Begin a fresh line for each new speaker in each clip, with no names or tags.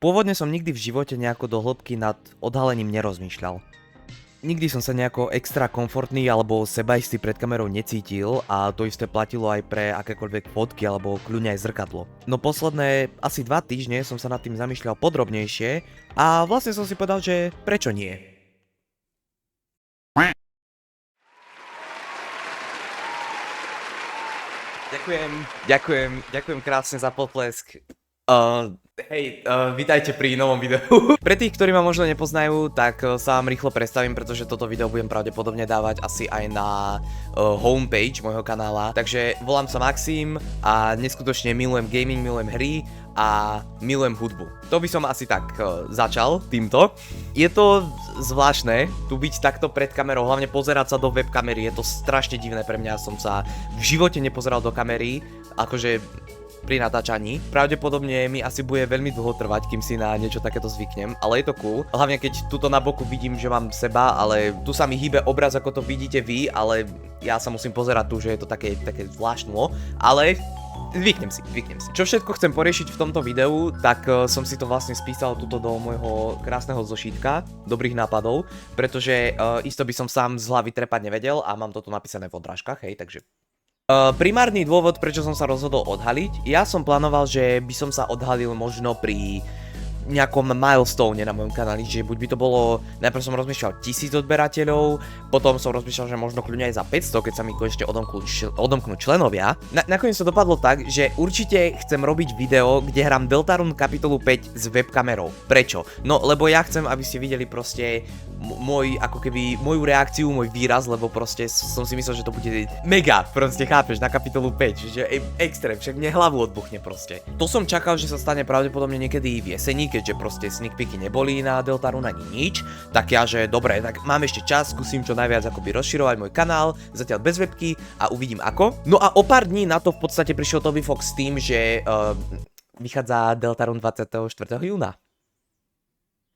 Pôvodne som nikdy v živote nejako do hĺbky nad odhalením nerozmýšľal. Nikdy som sa nejako extra komfortný alebo sebaistý pred kamerou necítil a to isté platilo aj pre akékoľvek fotky alebo kľudne aj zrkadlo. No posledné asi 2 týždne som sa nad tým zamýšľal podrobnejšie a vlastne som si povedal, že prečo nie? Ďakujem krásne za potlesk. Vítajte pri novom videu. Pre tých, ktorí ma možno nepoznajú, tak sa vám rýchlo predstavím, pretože toto video budem pravdepodobne dávať asi aj na homepage môjho kanála. Takže volám sa Maxim a neskutočne milujem gaming, milujem hry a milujem hudbu. To by som asi tak začal týmto. Je to zvláštne tu byť takto pred kamerou, hlavne pozerať sa do webkamery, je to strašne divné pre mňa, som sa v živote nepozeral do kamery, akože pri natáčaní. Pravdepodobne mi asi bude veľmi dlho trvať, kým si na niečo takéto zvyknem, ale je to cool. Hlavne keď tuto na boku vidím, že mám seba, ale tu sa mi hýbe obraz, ako to vidíte vy, ale ja sa musím pozerať tu, že je to také zvláštno, ale zvyknem si. Čo všetko chcem poriešiť v tomto videu, tak som si to vlastne spísal tuto do môjho krásneho zošítka, dobrých nápadov, pretože isto by som sám z hlavy trepať nevedel a mám to tu napísané v odrážkach, hej, takže primárny dôvod, prečo som sa rozhodol odhaliť, ja som plánoval, že by som sa odhalil možno pri nejakom milestone na mojom kanáli, že buď by to bolo, najprv som rozmýšľal 1000 odberateľov, potom som rozmýšľal, že možno kľudne aj za 500, keď sa mi konečne odomknú členovia. Nakoniec to dopadlo tak, že určite chcem robiť video, kde hrám Deltarune kapitolu 5 s webkamerou. Prečo? No, lebo ja chcem, aby ste videli proste moju reakciu, môj výraz, lebo proste som si myslel, že to bude mega, proste chápeš, na kapitolu 5, že extrém, však mne hlavu odbuchne proste. To som čakal, že sa stane pravdepodobne niekedy v jeseni, keďže proste sneak peeky neboli na Deltarune ani nič, tak ja, že dobre, tak mám ešte čas, skúsim čo najviac akoby rozširovať môj kanál, zatiaľ bez webky a uvidím ako. No a o pár dní na to v podstate prišiel Toby Fox s tým, že vychádza Deltarune 24. júna.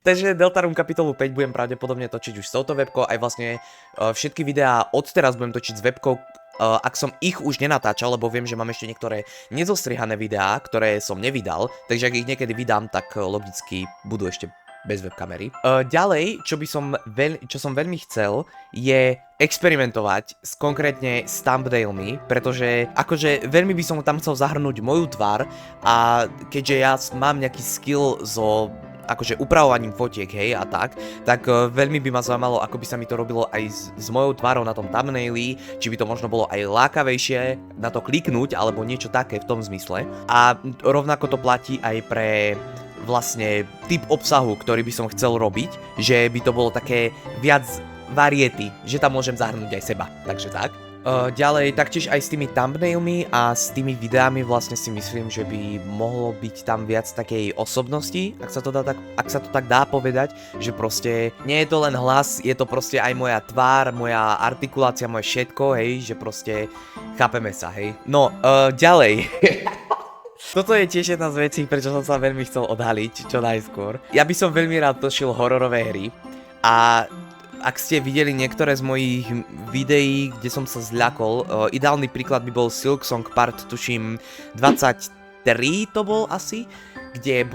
Takže Deltarune kapitolu 5 budem pravdepodobne točiť už s touto webkou, aj vlastne všetky videá odteraz budem točiť s webkou, ak som ich už nenatáčal, lebo viem, že mám ešte niektoré nezostrihané videá, ktoré som nevydal, takže ak ich niekedy vydám, tak logicky budú ešte bez webkamery. Ďalej, čo som veľmi chcel, je experimentovať konkrétne s thumbnailmi, pretože akože veľmi by som tam chcel zahrnúť moju tvár a keďže ja mám nejaký skill so akože upravovaním fotiek, hej, a tak veľmi by ma zaujímalo, ako by sa mi to robilo aj s mojou tvárou na tom thumbnaili, či by to možno bolo aj lákavejšie na to kliknúť, alebo niečo také v tom zmysle. A rovnako to platí aj pre vlastne typ obsahu, ktorý by som chcel robiť, že by to bolo také viac variety, že tam môžem zahrnúť aj seba, takže tak. Ďalej, taktiež aj s tými thumbnailmi a s tými videami vlastne si myslím, že by mohlo byť tam viac takej osobnosti, ak sa to tak dá povedať, že proste nie je to len hlas, je to proste aj moja tvár, moja artikulácia, moje všetko, hej, že proste chápeme sa, hej. No, ďalej. Toto je tiež jedna z vecí, prečo som sa veľmi chcel odhaliť čo najskôr. Ja by som veľmi rád točil hororové hry a ak ste videli niektoré z mojich videí, kde som sa zľakol, ideálny príklad by bol Silksong Part, tuším 23 to bol asi, kde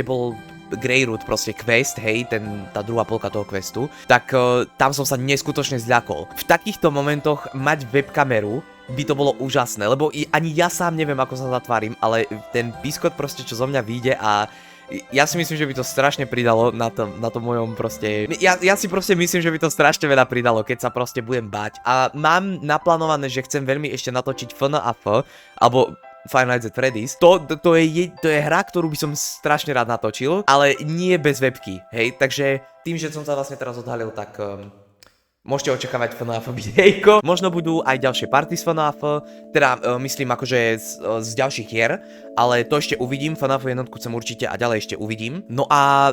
bol Greyroot proste quest, hej, tá druhá polka toho questu, tak tam som sa neskutočne zľakol. V takýchto momentoch mať webkameru by to bolo úžasné, lebo ani ja sám neviem, ako sa zatvárim, ale ten piskot proste, čo zo mňa vyjde a ja si myslím, že by to strašne pridalo na tom mojom proste. Ja si proste myslím, že by to strašne veľa pridalo, keď sa proste budem báť. A mám naplánované, že chcem veľmi ešte natočiť FNAF, alebo Five Nights at Freddy's. To je hra, ktorú by som strašne rád natočil, ale nie bez webky, hej. Takže tým, že som sa vlastne teraz odhalil, tak môžete očakávať FNAF videjko. Možno budú aj ďalšie party z FNAF, teda myslím akože z ďalších hier, ale to ešte uvidím, FNAF jednotku chcem určite a ďalej ešte uvidím. No a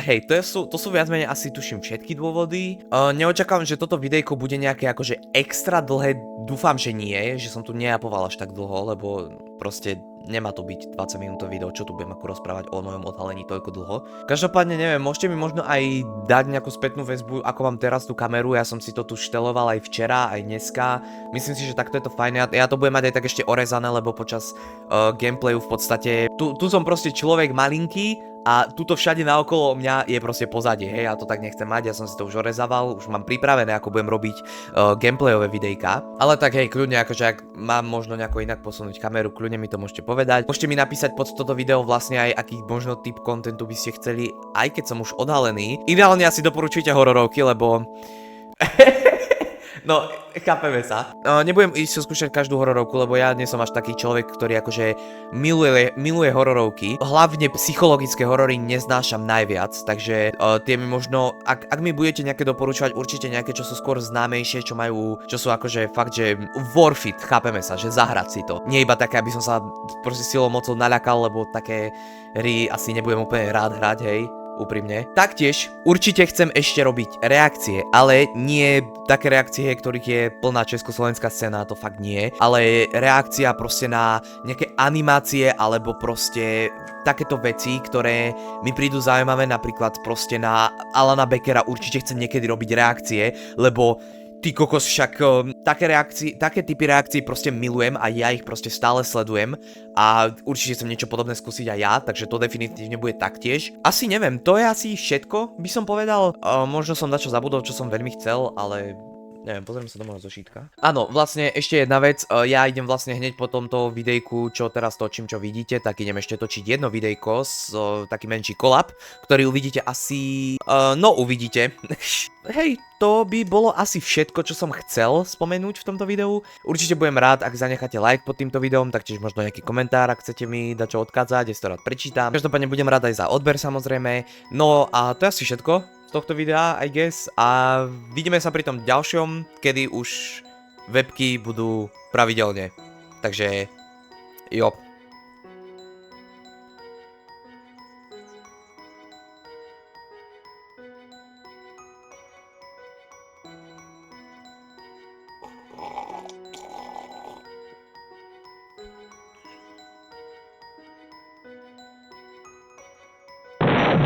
hej, to sú viac menej asi tuším všetky dôvody. Neočakávam, že toto videjko bude nejaké akože extra dlhé, dúfam, že nie, že som tu nejapoval až tak dlho, lebo proste nemá to byť 20 minútové video, čo tu budem ako rozprávať o mojom odhalení toľko dlho. Každopádne neviem, môžete mi možno aj dať nejakú spätnú väzbu, ako mám teraz tú kameru, ja som si to tu šteloval aj včera, aj dneska. Myslím si, že takto je to fajn, ja to budem mať aj tak ešte orezané, lebo počas gameplayu v podstate, tu som proste človek malinký, a tuto všade naokolo mňa je proste pozadie, hej, ja to tak nechcem mať, ja som si to už orezával, už mám pripravené, ako budem robiť gameplayové videjka. Ale tak hej, kľudne, akože ak mám možno nejako inak posunúť kameru, kľudne mi to môžete povedať. Môžete mi napísať pod toto video vlastne aj, aký možno typ kontentu by ste chceli, aj keď som už odhalený. Ideálne asi doporučujte hororovky, lebo... No, chápeme sa. Nebudem ísť skúšať každú hororovku, lebo ja nie som až taký človek, ktorý akože miluje hororovky. Hlavne psychologické horory neznášam najviac, takže tie mi možno, ak mi budete nejaké doporučovať, určite nejaké, čo sú skôr známejšie, čo sú akože fakt, že worth it, chápeme sa, že zahrať si to. Nie iba také, aby som sa proste silou mocou naľakal, lebo také hry asi nebudem úplne rád hrať, hej. Úprimne. Taktiež určite chcem ešte robiť reakcie, ale nie také reakcie, ktorých je plná československá scéna, to fakt nie, ale reakcia proste na nejaké animácie alebo proste takéto veci, ktoré mi prídu zaujímavé, napríklad proste na Alana Beckera určite chcem niekedy robiť reakcie, lebo ty kokos, však také typy reakcií proste milujem a ja ich proste stále sledujem a určite chcem niečo podobné skúsiť aj ja, takže to definitívne bude taktiež. Asi neviem, to je asi všetko, by som povedal. Možno som na čo zabudol, čo som veľmi chcel, ale... Neviem, pozriem sa do môjho zošítka. Áno, vlastne ešte jedna vec, ja idem vlastne hneď po tomto videjku, čo teraz točím, čo vidíte, tak idem ešte točiť jedno videjko, taký menší kolab, ktorý uvidíte asi... no, uvidíte. Hej, to by bolo asi všetko, čo som chcel spomenúť v tomto videu. Určite budem rád, ak zanecháte like pod týmto videom, taktiež možno nejaký komentár, ak chcete mi dať čo odkázať, ja si to rád prečítam. Každopádne budem rád aj za odber samozrejme. No a to je asi všetko z tohto videa, I guess, a vidíme sa pri tom ďalšom, kedy už webky budú pravidelne. Takže, jo.